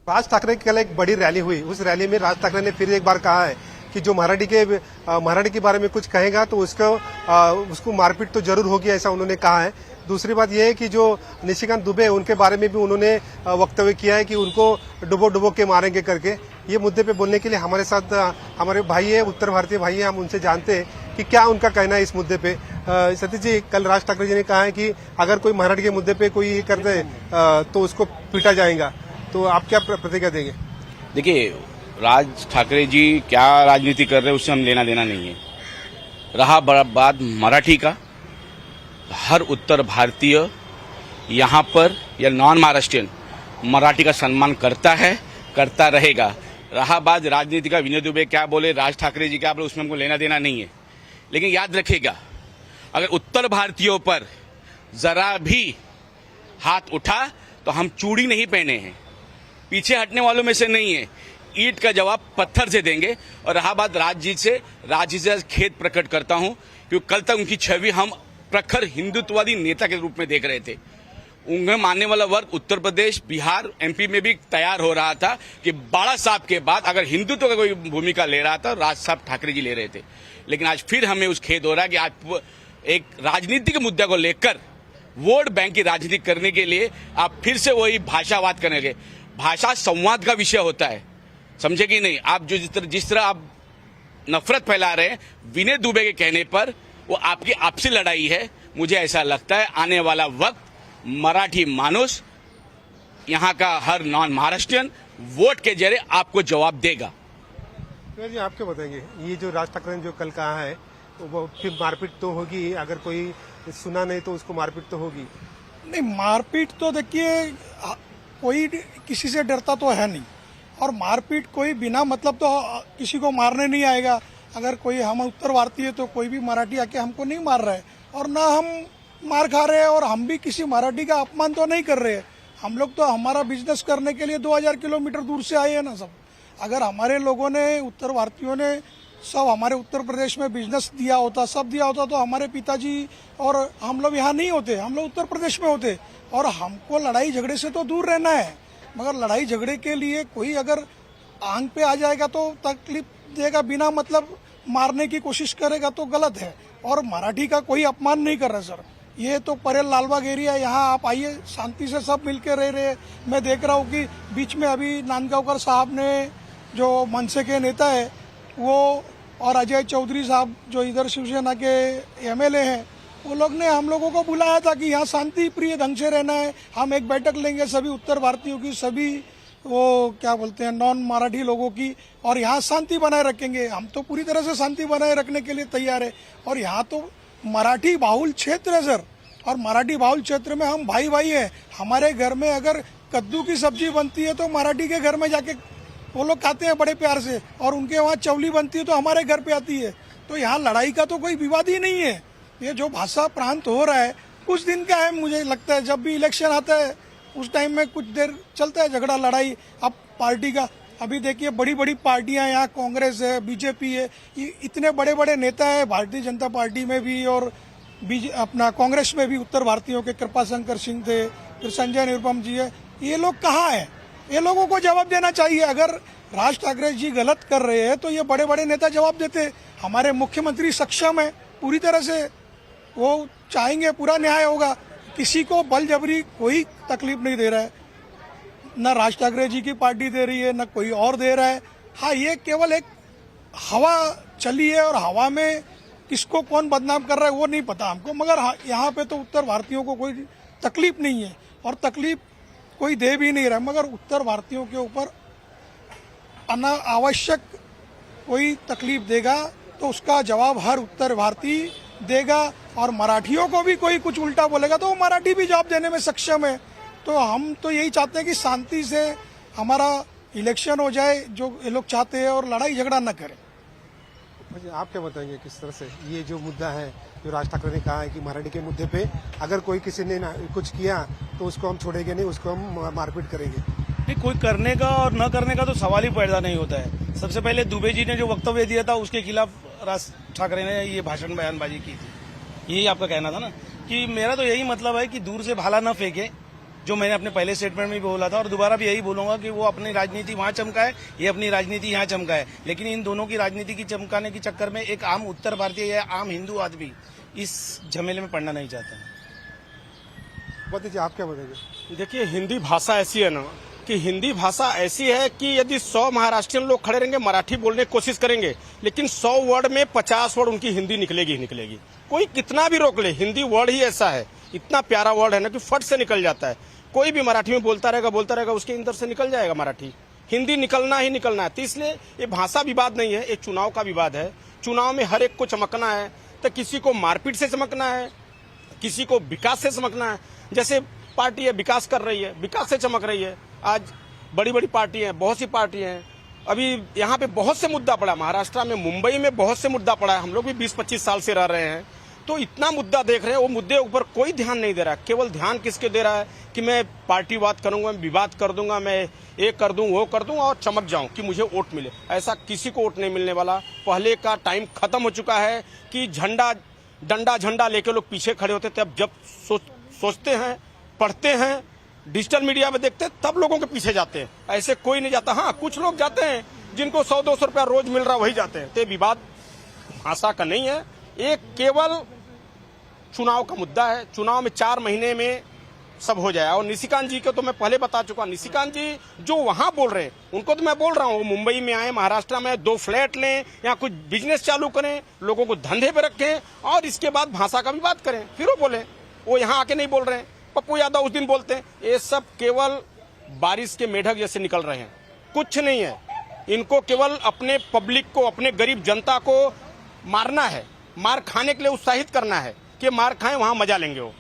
राज ठाकरे की कल एक बड़ी रैली हुई। उस रैली में राज ठाकरे ने फिर एक बार कहा है कि जो मराठी के बारे में कुछ कहेगा तो उसको मारपीट तो जरूर होगी, ऐसा उन्होंने कहा है। दूसरी बात यह है कि जो निशिकांत दुबे उनके बारे में भी उन्होंने वक्तव्य किया है कि उनको डुबो के मारेंगे करके। ये मुद्दे पे बोलने के लिए हमारे साथ हमारे भाई है, उत्तर भारतीय भाई है, हम उनसे जानते हैं कि क्या उनका कहना है इस मुद्दे पे। सतीश जी, कल राज ठाकरे जी ने कहा है कि अगर कोई मराठी के मुद्दे पे कोई ये कर दे तो उसको पीटा जाएगा, तो आप क्या प्रतिक्रिया देंगे? देखिए, राज ठाकरे जी क्या राजनीति कर रहे हैं उससे हम लेना देना नहीं है। रहा बात मराठी का, हर उत्तर भारतीय यहाँ पर या नॉन महाराष्ट्रियन मराठी का सम्मान करता है, करता रहेगा। रहा बात राजनीति का, विनय दुबे क्या बोले, राज ठाकरे जी क्या बोले, उसमें हमको लेना देना नहीं है। लेकिन याद रखिएगा, अगर उत्तर भारतीयों पर जरा भी हाथ उठा तो हम चूड़ी नहीं पहने हैं, पीछे हटने वालों में से नहीं है। ईंट का जवाब पत्थर से देंगे। और रहा बात राज जी से खेद प्रकट करता हूं, क्योंकि कल तक उनकी छवि हम प्रखर हिंदुत्ववादी नेता के रूप में देख रहे थे। उन्हें मानने वाला वर्ग उत्तर प्रदेश, बिहार, एमपी में भी तैयार हो रहा था कि बाला साहब के बाद अगर हिंदुत्व का कोई भूमिका ले रहा था, राज साहब ठाकरे जी ले रहे थे। लेकिन आज फिर हमें उस खेद हो रहा है कि आज एक राजनीतिक मुद्दे को लेकर वोट बैंक की राजनीति करने के लिए आप फिर से वही भाषावाद करेंगे। भाषा संवाद का विषय होता है, समझे कि नहीं? आप जो जिस तरह आप नफरत फैला रहे हैं विनय दुबे के कहने पर, वो आपकी आपसी लड़ाई है। मुझे ऐसा लगता है आने वाला वक्त मराठी मानुस, यहाँ का हर नॉन महाराष्ट्रियन वोट के जरिए आपको जवाब देगा। जी, आप क्या बताएंगे? ये जो राज ठाकरे ने जो कल कहा है वो फिर मारपीट तो होगी, अगर कोई सुना नहीं तो उसको मारपीट तो होगी। नहीं, मारपीट तो देखिए कोई किसी से डरता तो है नहीं, और मारपीट कोई बिना मतलब तो किसी को मारने नहीं आएगा। अगर कोई हम उत्तर भारतीय तो कोई भी मराठी आके हमको नहीं मार रहा है और ना हम मार खा रहे हैं, और हम भी किसी मराठी का अपमान तो नहीं कर रहे हैं। हम लोग तो हमारा बिजनेस करने के लिए 2000 किलोमीटर दूर से आए हैं ना सब। अगर हमारे लोगों ने, उत्तर भारतीयों ने सब हमारे उत्तर प्रदेश में बिजनेस दिया होता, सब दिया होता, तो हमारे पिताजी और हम लोग यहाँ नहीं होते, हम लोग उत्तर प्रदेश में होते। और हमको लड़ाई झगड़े से तो दूर रहना है, मगर लड़ाई झगड़े के लिए कोई अगर आंग पे आ जाएगा तो तकलीफ देगा, बिना मतलब मारने की कोशिश करेगा तो गलत है। और मराठी का कोई अपमान नहीं कर रहा सर, ये तो परेल लालबाग एरिया है, यहाँ आप आइए, शांति से सब मिलकर रह रहे हैं। मैं देख रहा हूँ कि बीच में अभी नांदगांवकर साहब ने, जो मनसे के नेता है वो, और अजय चौधरी साहब जो इधर शिवसेना के एमएलए हैं, वो लोग ने हम लोगों को बुलाया था कि यहाँ शांति प्रिय ढंग से रहना है। हम एक बैठक लेंगे सभी उत्तर भारतीयों की, सभी वो क्या बोलते हैं नॉन मराठी लोगों की, और यहाँ शांति बनाए रखेंगे। हम तो पूरी तरह से शांति बनाए रखने के लिए तैयार है। और यहाँ तो मराठी बाहुल क्षेत्र है सर, और मराठी बाहुल क्षेत्र में हम भाई भाई है। हमारे घर में अगर कद्दू की सब्जी बनती है तो मराठी के घर में जाके वो लोग खाते हैं बड़े प्यार से, और उनके वहाँ चवली बनती है तो हमारे घर पे आती है। तो यहाँ लड़ाई का तो कोई विवाद ही नहीं है। ये जो भाषा प्रांत हो रहा है कुछ दिन का है, मुझे लगता है जब भी इलेक्शन आता है उस टाइम में कुछ देर चलता है झगड़ा लड़ाई। अब पार्टी का अभी देखिए, बड़ी बड़ी पार्टियां यहाँ, कांग्रेस है, बीजेपी है, ये इतने बड़े बड़े नेता है भारतीय जनता पार्टी में भी और अपना कांग्रेस में भी। उत्तर भारतीयों के कृपाशंकर सिंह थे, फिर संजय निरुपम जी है, ये लोग कहाँ है? ये लोगों को जवाब देना चाहिए। अगर राज ठाकरे जी गलत कर रहे हैं तो ये बड़े बड़े नेता जवाब देते। हमारे मुख्यमंत्री सक्षम है पूरी तरह से, वो चाहेंगे पूरा न्याय होगा, किसी को बल जबरी कोई तकलीफ नहीं दे रहा है, न राज ठाकरे जी की पार्टी दे रही है न कोई और दे रहा है। हाँ, ये केवल एक हवा चली है, और हवा में किसको कौन बदनाम कर रहा है वो नहीं पता हमको, मगर हाँ, यहाँ पे तो उत्तर भारतीयों को कोई तकलीफ नहीं है, और तकलीफ कोई दे भी नहीं रहा। मगर उत्तर भारतीयों के ऊपर अनावश्यक कोई तकलीफ देगा तो उसका जवाब हर उत्तर भारतीय देगा, और मराठियों को भी कोई कुछ उल्टा बोलेगा तो वो मराठी भी जवाब देने में सक्षम है। तो हम तो यही चाहते हैं कि शांति से हमारा इलेक्शन हो जाए जो ये लोग चाहते हैं, और लड़ाई झगड़ा न करें। आप क्या बताएंगे किस तरह से ये जो मुद्दा है, जो राज ठाकरे ने कहा है कि मराठी के मुद्दे पे अगर कोई किसी ने कुछ किया तो उसको हम छोड़ेंगे नहीं, उसको हम मारपीट करेंगे? नहीं, कोई करने का और न करने का तो सवाल ही पैदा नहीं होता है। सबसे पहले दुबे जी ने जो वक्तव्य दिया था उसके खिलाफ राज ठाकरे ने ये भाषण बयानबाजी की थी, यही आपका कहना था ना? कि मेरा तो यही मतलब है कि दूर से भाला न फेंके, जो मैंने अपने पहले स्टेटमेंट में भी बोला था और दोबारा भी यही बोलूंगा कि वो अपनी राजनीति वहां चमका है, ये अपनी राजनीति यहाँ चमका है। लेकिन इन दोनों की राजनीति की चमकाने के चक्कर में एक आम उत्तर भारतीय या आम हिंदू आदमी इस झमेले में पड़ना नहीं चाहता है। बताइए, आप क्या बताएंगे? देखिए, हिंदी भाषा ऐसी है ना कि हिंदी भाषा ऐसी है कि यदि 100 महाराष्ट्रियन लोग खड़े रहेंगे मराठी बोलने की कोशिश करेंगे, लेकिन 100 वर्ड में 50 वर्ड उनकी हिंदी निकलेगी ही निकलेगी। कोई कितना भी रोक ले, हिंदी वर्ड ही ऐसा है, इतना प्यारा वर्ड है ना कि फट से निकल जाता है। कोई भी मराठी में बोलता रहेगा उसके अंदर से निकल जाएगा मराठी। हिंदी निकलना ही निकलना है। तो इसलिए ये भाषा विवाद नहीं है, ये चुनाव का विवाद है। चुनाव में हर एक को चमकना है, तो किसी को मारपीट से चमकना है, किसी को विकास से चमकना है। जैसे पार्टी है विकास कर रही है, विकास से चमक रही है। आज बड़ी बड़ी पार्टी हैं, बहुत सी पार्टी हैं। अभी यहाँ पे बहुत से मुद्दा पड़ा, महाराष्ट्र में, मुंबई में बहुत से मुद्दा पड़ा है। हम लोग भी 20-25 साल से रह रहे हैं, तो इतना मुद्दा देख रहे हैं, वो मुद्दे ऊपर कोई ध्यान नहीं दे रहा है। केवल ध्यान किसके दे रहा है कि मैं पार्टीवाद करूंगा, मैं विवाद कर दूंगा, मैं ये कर दूं, वो कर दूं और चमक जाऊं कि मुझे वोट मिले। ऐसा किसी को वोट नहीं मिलने वाला। पहले का टाइम खत्म हो चुका है कि डंडा झंडा लेके लोग पीछे खड़े होते थे। अब जब सोचते हैं, पढ़ते हैं, डिजिटल मीडिया में देखते हैं, तब लोगों के पीछे जाते हैं। ऐसे कोई नहीं जाता। हाँ, कुछ लोग जाते हैं जिनको 100-200 रुपया रोज मिल रहा, वही जाते हैं। तो विवाद भाषा का नहीं है, ये केवल चुनाव का मुद्दा है। चुनाव में 4 महीने में सब हो जाए। और निशिकांत जी को तो मैं पहले बता चुका। निशिकांत जी जो वहां बोल रहे हैं उनको तो मैं बोल रहा हूँ, मुंबई में आए, महाराष्ट्र में 2 फ्लैट लें, या कुछ बिजनेस चालू करें, लोगों को धंधे पे रखें और इसके बाद भाषा का भी बात करें, फिर वो बोले। वो यहाँ आके नहीं बोल रहे हैं। पप्पू यादव उस दिन बोलते हैं। ये सब केवल बारिश के मेढक जैसे निकल रहे हैं, कुछ नहीं है। इनको केवल अपने पब्लिक को, अपने गरीब जनता को मारना है, मार खाने के लिए उत्साहित करना है कि मार खाएं, वहां मजा लेंगे, वो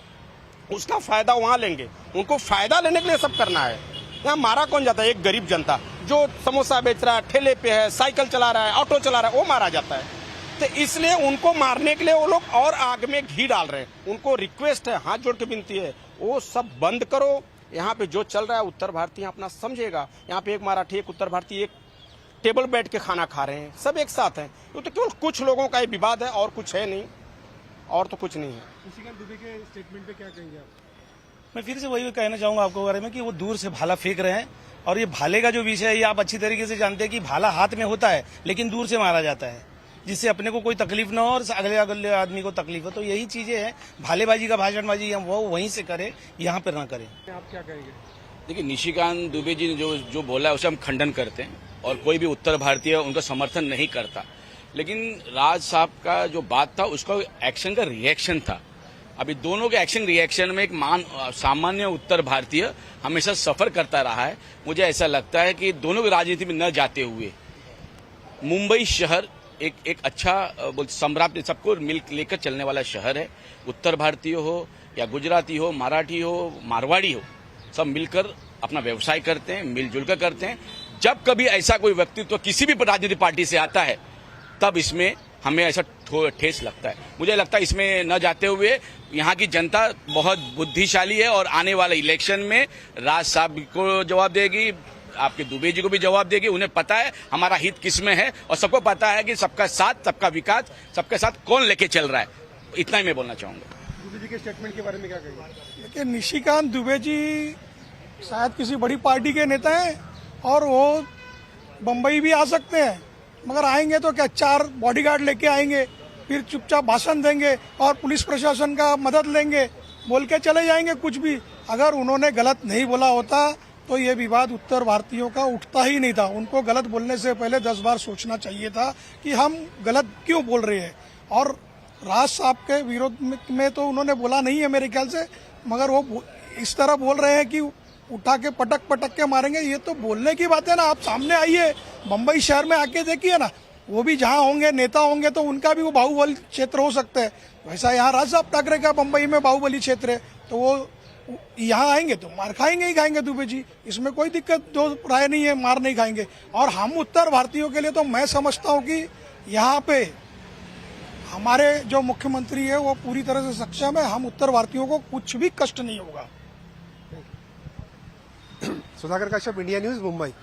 उसका फायदा वहां लेंगे। उनको फायदा लेने के लिए सब करना है। यहाँ मारा कौन जाता है? एक गरीब जनता जो समोसा बेच रहा है, ठेले पे है, साइकिल चला रहा है, ऑटो चला रहा है, वो मारा जाता है। तो इसलिए उनको मारने के लिए वो लोग और आग में घी डाल रहे हैं। उनको रिक्वेस्ट है, हाथ जोड़ के विनती है, वो सब बंद करो। यहाँ पे जो चल रहा है उत्तर भारतीय अपना समझेगा। यहाँ पे एक मराठी, एक उत्तर भारतीय, एक टेबल बैठ के खाना खा रहे हैं, सब एक साथ हैं। ये तो केवल कुछ लोगों का ये विवाद है और कुछ है नहीं, और तो कुछ नहीं है। निशिकांत दुबे के स्टेटमेंट पे क्या कहेंगे आप? मैं फिर से वही कहना चाहूंगा आपको बारे में कि वो दूर से भाला फेंक रहे हैं। और ये भाले का जो विषय है, ये आप अच्छी तरीके से जानते हैं कि भाला हाथ में होता है लेकिन दूर से मारा जाता है, जिससे अपने को कोई तकलीफ ना हो और अगले आदमी को तकलीफ हो। तो यही चीजें हैं। भालेबाजी का भाषणबाजी हम वो वहीं से करें, यहाँ पर ना करें। आप क्या कहेंगे? देखिए, निशिकांत दुबे जी ने जो बोला है उसे हम खंडन करते हैं और कोई भी उत्तर भारतीय उनका समर्थन नहीं करता। लेकिन राज साहब का जो बात था उसका एक्शन का रिएक्शन था। अभी दोनों के एक्शन रिएक्शन में एक सामान्य उत्तर भारतीय हमेशा सफर करता रहा है। मुझे ऐसा लगता है कि दोनों की राजनीति में न जाते हुए मुंबई शहर एक अच्छा सम्राट सबको मिल लेकर चलने वाला शहर है। उत्तर भारतीय हो या गुजराती हो, मराठी हो, मारवाड़ी हो, सब मिलकर अपना व्यवसाय करते हैं, मिलजुल कर करते हैं। जब कभी ऐसा कोई व्यक्तित्व किसी भी राजनीतिक पार्टी से आता है तब इसमें हमें ऐसा ठेस लगता है। मुझे लगता है इसमें न जाते हुए यहाँ की जनता बहुत बुद्धिशाली है और आने वाले इलेक्शन में राज साहब को जवाब देगी, आपके दुबे जी को भी जवाब देगी। उन्हें पता है हमारा हित किस में है और सबको पता है कि सबका साथ, सबका विकास, सबके साथ कौन लेके चल रहा है। इतना ही मैं बोलना चाहूंगा। दुबे जी के स्टेटमेंट के बारे में क्या कहेंगे? देखिए, निशिकांत दुबे जी शायद किसी बड़ी पार्टी के नेता हैं और वो बम्बई भी आ सकते हैं, मगर आएंगे तो क्या 4 बॉडीगार्ड लेके आएंगे, फिर चुपचाप भाषण देंगे और पुलिस प्रशासन का मदद लेंगे, बोल के चले जाएंगे कुछ भी। अगर उन्होंने गलत नहीं बोला होता तो ये विवाद उत्तर भारतीयों का उठता ही नहीं था। उनको गलत बोलने से पहले 10 बार सोचना चाहिए था कि हम गलत क्यों बोल रहे हैं। और राज साहब के विरोध में तो उन्होंने बोला नहीं है मेरे ख्याल से, मगर वो इस तरह बोल रहे हैं कि उठा के पटक के मारेंगे। ये तो बोलने की बात है ना। आप सामने आइए, मुंबई शहर में आके देखिए ना, वो भी जहाँ होंगे नेता होंगे तो उनका भी वो बाहुबली क्षेत्र हो सकता है। वैसा यहाँ राज साहब ठाकरे का मुंबई में बाहुबली क्षेत्र है, तो वो यहाँ आएंगे तो मार खाएंगे ही खाएंगे दुबे जी। इसमें कोई दिक्कत दो राय नहीं है, मार नहीं खाएंगे। और हम उत्तर भारतीयों के लिए तो मैं समझता हूँ कि यहाँ पे हमारे जो मुख्यमंत्री है वो पूरी तरह से सक्षम है। हम उत्तर भारतीयों को कुछ भी कष्ट नहीं होगा। Sudhakar Kashyap, India news, Mumbai.